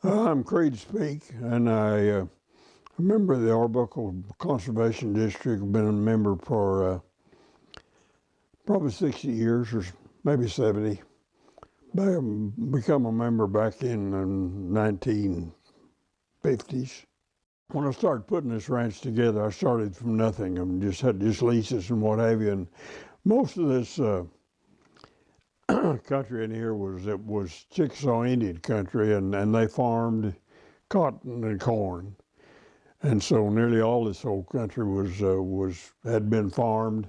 I'm Creede Speake, and I member of the Arbuckle Conservation District. I've been a member for probably 60 years or maybe 70. Become a member back in the 1950s. When I started putting this ranch together, I started from nothing and just had leases and what have you. And most of this country in here was Chickasaw Indian country, and they farmed cotton and corn. And so nearly all this whole country had been farmed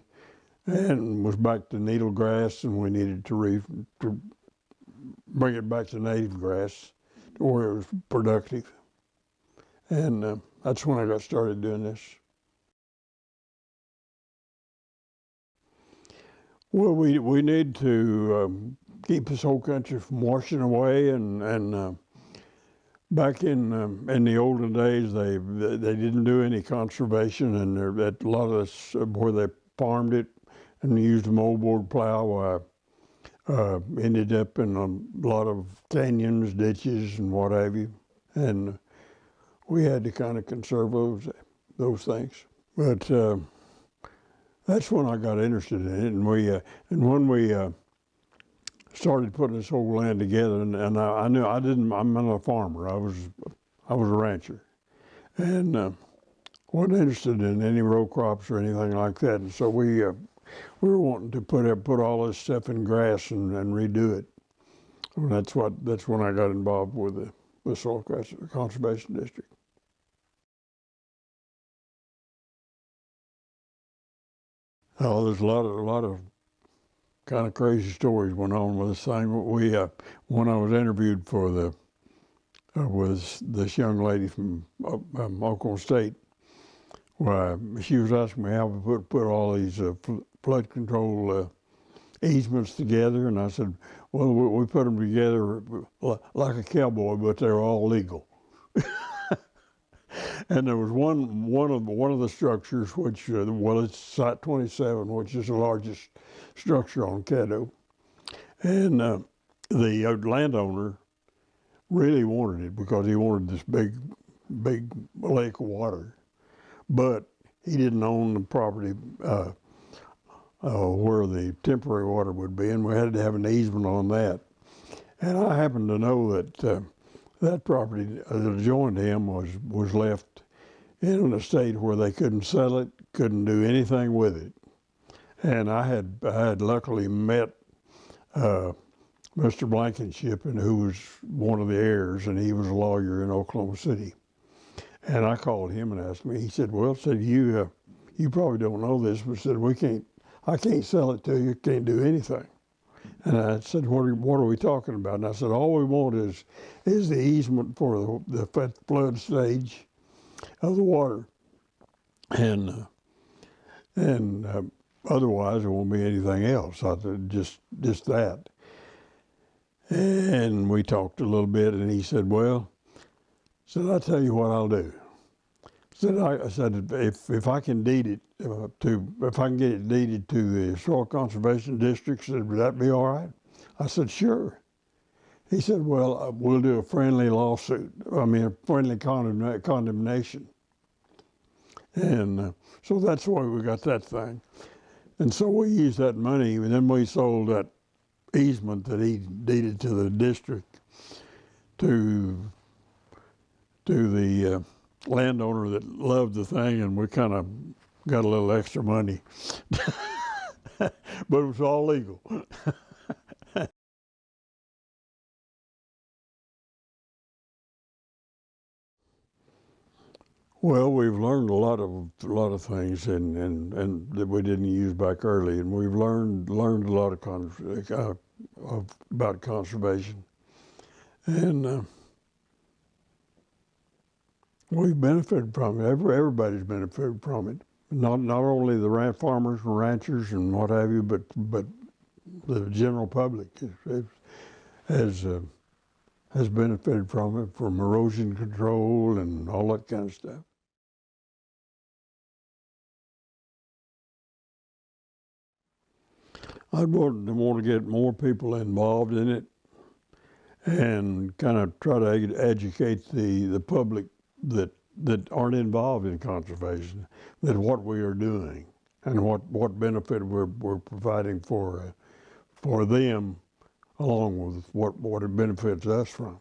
and was back to needle grass, and we needed to bring it back to native grass to where it was productive. And that's when I got started doing this. Well, we need to keep this whole country from washing away, and back in the olden days, they didn't do any conservation, and a lot of this where they farmed it and used a moldboard plow ended up in a lot of canyons, ditches, and what have you, and we had to kind of conserve those things. But that's when I got interested in it, and when we started putting this whole land together, and I knew I'm not a farmer. I was a rancher, and wasn't interested in any row crops or anything like that. And so we were wanting to put all this stuff in grass and redo it. And that's when I got involved with the Soil Conservation District. Oh, there's a lot of kind of crazy stories went on with this thing. When I was interviewed for with this young lady from Oklahoma State, why she was asking me how we put all these flood control easements together, and I said, well, we put them together like a cowboy, but they're all legal. And there was one of the structures, which it's Site 27, which is the largest structure on Caddo, and the landowner really wanted it because he wanted this big lake of water, but he didn't own the property where the temporary water would be, and we had to have an easement on that. And I happened to know that that property that adjoined him was left in a state where they couldn't sell it, couldn't do anything with it. And I had luckily met Mr. Blankenship, and who was one of the heirs, and he was a lawyer in Oklahoma City. And I called him and asked me. He said, "Well," said, "you probably don't know this, but said I can't sell it to you. Can't do anything." And I said, "What are we talking about?" And I said, "All we want is the easement for the flood stage of the water, and otherwise there won't be anything else. I said, just that." And we talked a little bit, and he said, "Well," said, "I'll tell you what I'll do." I said, if I can deed it if I can get it deeded to the Soil Conservation District, said, "Would that be all right?" I said, "Sure." He said, "Well, we'll do a friendly lawsuit. I mean, a friendly condemnation." And so that's why we got that thing. And so we used that money, and then we sold that easement that he deeded to the district to the landowner that loved the thing, and we kind of got a little extra money. But it was all legal. Well, we've learned a lot of things, and that we didn't use back early, and we've learned a lot about conservation, and we've benefited from it. Everybody's benefited from it. Not only the farmers and ranchers and what have you, but the general public has has benefited from it, from erosion control and all that kind of stuff. I'd want to get more people involved in it, and kind of try to educate the public that aren't involved in conservation, that what we are doing and what benefit we're providing for them, along with what it benefits us from.